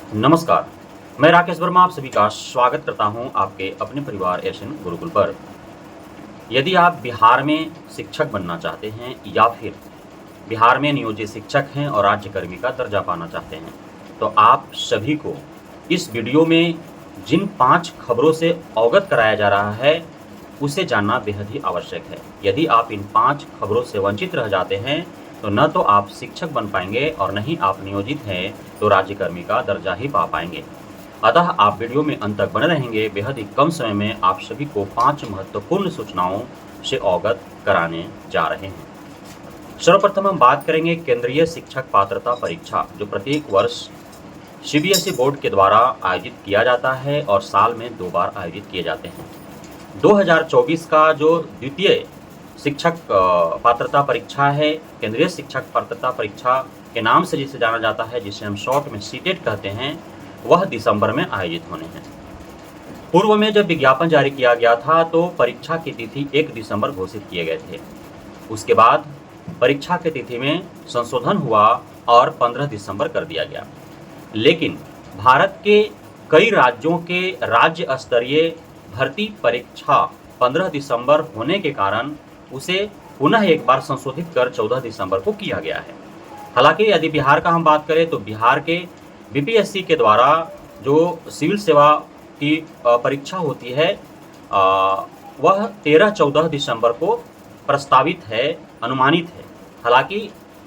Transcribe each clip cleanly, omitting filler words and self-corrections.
नमस्कार, मैं राकेश वर्मा आप सभी का स्वागत करता हूं आपके अपने परिवार एशियन गुरुकुल पर। यदि आप बिहार में शिक्षक बनना चाहते हैं या फिर बिहार में नियोजित शिक्षक हैं और राज्यकर्मी का दर्जा पाना चाहते हैं, तो आप सभी को इस वीडियो में जिन 5 खबरों से अवगत कराया जा रहा है, उसे जानना बेहद ही आवश्यक है। यदि आप इन 5 खबरों से वंचित रह जाते हैं, तो न तो आप शिक्षक बन पाएंगे और न ही आप नियोजित हैं तो राज्यकर्मी का दर्जा ही पा पाएंगे। अतः आप वीडियो में अंत तक बने रहेंगे। बेहद ही कम समय में आप सभी को 5 महत्वपूर्ण सूचनाओं से अवगत कराने जा रहे हैं। सर्वप्रथम हम बात करेंगे केंद्रीय शिक्षक पात्रता परीक्षा, जो प्रत्येक वर्ष सीबीएसई बोर्ड के द्वारा आयोजित किया जाता है और साल में 2 बार आयोजित किए जाते हैं। 2024 का जो द्वितीय शिक्षक पात्रता परीक्षा है, केंद्रीय शिक्षक पात्रता परीक्षा के नाम से जिसे जाना जाता है, जिसे हम शॉर्ट में सीटेट कहते हैं, वह दिसंबर में आयोजित होने हैं। पूर्व में जब विज्ञापन जारी किया गया था तो परीक्षा की तिथि 1 दिसंबर घोषित किए गए थे। उसके बाद परीक्षा की तिथि में संशोधन हुआ और 15 दिसंबर कर दिया गया। लेकिन भारत के कई राज्यों के राज्य स्तरीय भर्ती परीक्षा 15 दिसंबर होने के कारण उसे पुनः एक बार संशोधित कर 14 दिसंबर को किया गया है। हालांकि यदि बिहार का हम बात करें तो बिहार के बीपीएससी के द्वारा जो सिविल सेवा की परीक्षा होती है, वह 13-14 दिसंबर को प्रस्तावित है, अनुमानित है। हालांकि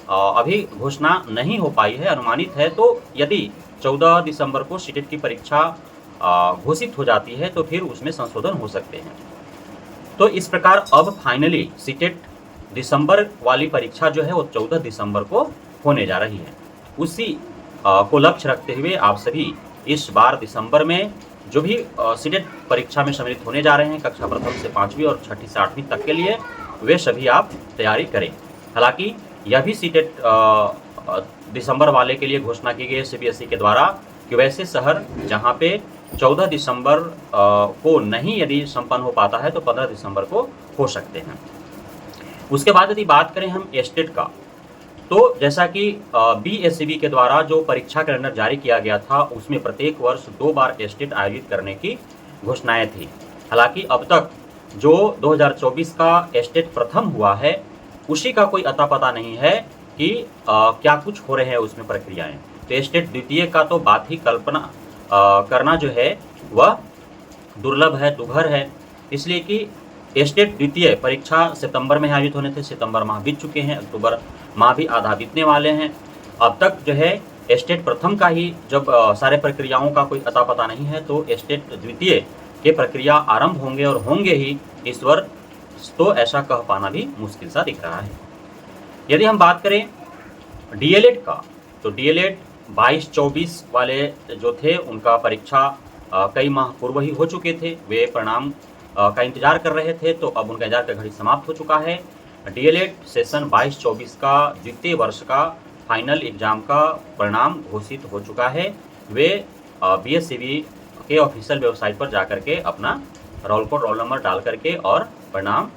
अभी घोषणा नहीं हो पाई है, अनुमानित है। तो यदि 14 दिसंबर को सीटेट की परीक्षा घोषित हो जाती है तो फिर उसमें संशोधन हो सकते हैं। तो इस प्रकार अब फाइनली सीटेट दिसंबर वाली परीक्षा जो है वो 14 दिसंबर को होने जा रही है। उसी को लक्ष्य रखते हुए आप सभी इस बार दिसंबर में जो भी सीटेट परीक्षा में सम्मिलित होने जा रहे हैं, कक्षा प्रथम से 5वीं और 6ठी से 8वीं तक के लिए, वे सभी आप तैयारी करें। हालांकि यह भी सीटेट दिसंबर वाले के लिए घोषणा की गई है सीबीएसई के द्वारा कि वैसे शहर जहां पे 14 दिसंबर को नहीं यदि संपन्न हो पाता है तो 15 दिसंबर को हो सकते हैं। उसके बाद यदि बात करें हम एस्टेट का, तो जैसा कि बीएससीबी के द्वारा जो परीक्षा कैलेंडर जारी किया गया था, उसमें प्रत्येक वर्ष 2 बार एस्टेट आयोजित करने की घोषणाएं थी। हालांकि अब तक जो 2024 का एस्टेट प्रथम हुआ है, उसी का कोई अता पता नहीं है कि क्या कुछ हो रहे हैं उसमें प्रक्रियाएं। तो एस्टेट द्वितीय का तो बात ही कल्पना करना जो है वह दुर्लभ है, दुभर है। इसलिए कि एस्टेट द्वितीय परीक्षा सितंबर में आयोजित होने थे, सितंबर माह बीत चुके हैं, अक्टूबर माह भी आधा बीतने वाले हैं। अब तक जो है एस्टेट प्रथम का ही जब सारे प्रक्रियाओं का कोई अता पता नहीं है, तो एस्टेट द्वितीय के प्रक्रिया आरंभ होंगे और होंगे ही इस वर्ष, तो ऐसा कह पाना भी मुश्किल सा दिख रहा है। यदि हम बात करें डीएलएड का, तो डीएलएड 22-24 वाले जो थे उनका परीक्षा कई माह पूर्व ही हो चुके थे। वे परिणाम का इंतजार कर रहे थे, तो अब उनका इंतजार का घड़ी समाप्त हो चुका है। डीएलएड सेशन 22-24 का द्वितीय वर्ष का फाइनल एग्जाम का परिणाम घोषित हो चुका है। वे बीएससीबी के ऑफिशियल वेबसाइट पर जाकर के अपना रोल कोड, रोल नंबर डाल करके और परिणाम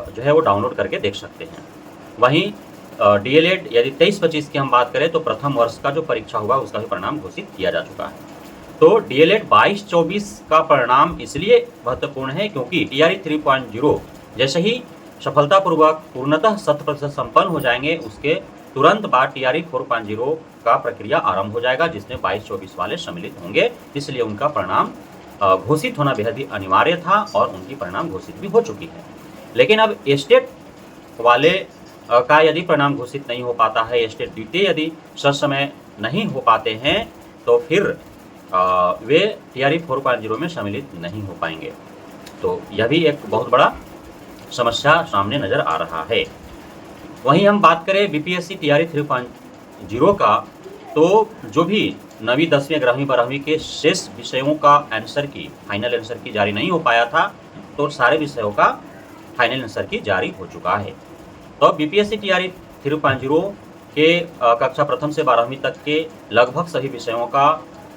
जो है वो डाउनलोड करके देख सकते हैं। वहीं डीएलएड यदि 23-25 की हम बात करें तो प्रथम वर्ष का जो परीक्षा हुआ उसका भी परिणाम घोषित किया जा चुका है। तो डीएलएड 22-24 का परिणाम इसलिए महत्वपूर्ण है क्योंकि टीआरई 3.0 जैसे ही सफलतापूर्वक पूर्णतः 100% संपन्न हो जाएंगे, उसके तुरंत बाद टीआरई 4.0 का प्रक्रिया आरंभ हो जाएगा, जिसमें 22-24 वाले सम्मिलित होंगे। इसलिए उनका परिणाम घोषित होना बेहद ही अनिवार्य था और उनकी परिणाम घोषित भी हो चुकी है। लेकिन अब एस्टेट वाले का यदि परिणाम घोषित नहीं हो पाता है, एस्टेट द्वितीय यदि समय नहीं हो पाते हैं, तो फिर वे टीआरई 4.0 में सम्मिलित नहीं हो पाएंगे। तो यह भी एक बहुत बड़ा समस्या सामने नजर आ रहा है। वहीं हम बात करें बीपीएससी टीआरई 3.0 का, तो जो भी 9वीं, 10वीं, 11वीं, 12वीं के शेष विषयों का आंसर की, फाइनल आंसर की जारी नहीं हो पाया था, तो सारे विषयों का फाइनल आंसर की जारी हो चुका है। तो बीपीएससी टीआरई 3.0 के कक्षा प्रथम से 12वीं तक के लगभग सभी विषयों का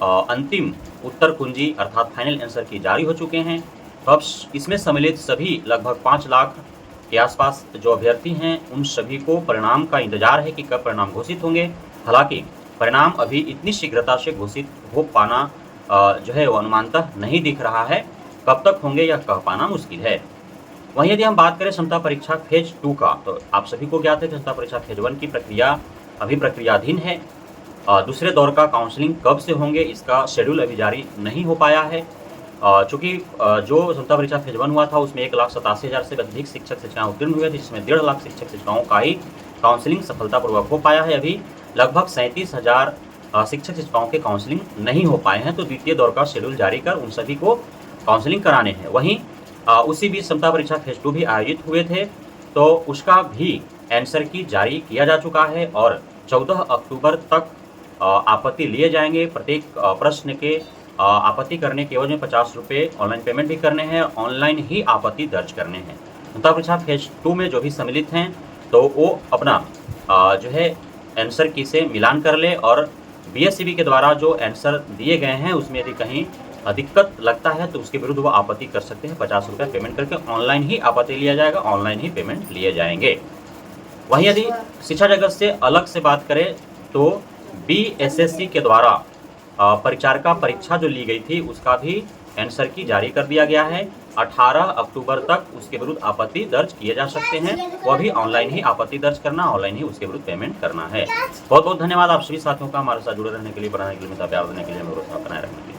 अंतिम उत्तर कुंजी अर्थात फाइनल आंसर की जारी हो चुके हैं। तो अब इसमें सम्मिलित सभी लगभग 5 लाख के आसपास जो अभ्यर्थी हैं, उन सभी को परिणाम का इंतजार है कि कब परिणाम घोषित होंगे। हालांकि परिणाम अभी इतनी शीघ्रता से घोषित हो पाना जो है वो अनुमानतः नहीं दिख रहा है। कब तक होंगे यह कह पाना मुश्किल है। वहीं यदि हम बात करें क्षमता परीक्षा फेज 2 का, तो आप सभी को ज्ञात है कि क्षमता परीक्षा फेज 1 की प्रक्रिया अभी प्रक्रियाधीन है। दूसरे दौर का काउंसलिंग कब से होंगे इसका शेड्यूल अभी जारी नहीं हो पाया है। चूँकि जो क्षमता परीक्षा फेज 1 हुआ था उसमें 1,87,000 से अधिक शिक्षक शिक्षिकाएँ उत्तीर्ण हुए थे, जिसमें 1.5 लाख शिक्षक शिक्षिकाओं का ही काउंसलिंग सफलतापूर्वक हो पाया है। अभी लगभग 37,000 शिक्षक शिक्षिकाओं के काउंसलिंग नहीं हो पाए हैं, तो द्वितीय दौर का शेड्यूल जारी कर उन सभी को काउंसलिंग कराने हैं। वहीं उसी बीच क्षमता परीक्षा फेज 2 भी आयोजित हुए थे, तो उसका भी आंसर की जारी किया जा चुका है और 14 अक्टूबर तक आपत्ति लिए जाएंगे। प्रत्येक प्रश्न के आपत्ति करने के एवज में 50 रुपये ऑनलाइन पेमेंट भी करने हैं, ऑनलाइन ही आपत्ति दर्ज करने हैं। क्षमता परीक्षा फेज 2 में जो भी सम्मिलित हैं तो वो अपना जो है आंसर की से मिलान कर ले और बीएसईबी के द्वारा जो आंसर दिए गए हैं उसमें यदि कहीं दिक्कत लगता है तो उसके विरुद्ध वो आपत्ति कर सकते हैं। 50 रुपये पेमेंट करके ऑनलाइन ही आपत्ति लिया जाएगा, ऑनलाइन ही पेमेंट लिए जाएंगे। वहीं यदि शिक्षा जगत से अलग से बात करें तो बीएसएससी के द्वारा परिचारिका परीक्षा जो ली गई थी उसका भी आंसर की जारी कर दिया गया है। 18 अक्टूबर तक उसके विरुद्ध आपत्ति दर्ज किए जा सकते हैं। वह भी ऑनलाइन ही आपत्ति दर्ज करना, ऑनलाइन ही उसके विरुद्ध पेमेंट करना है। बहुत बहुत धन्यवाद आप सभी साथियों का हमारे साथ जुड़े रहने के लिए, बनाने के लिए, प्यार देने के लिए, भरोसा बनाए रखने के लिए।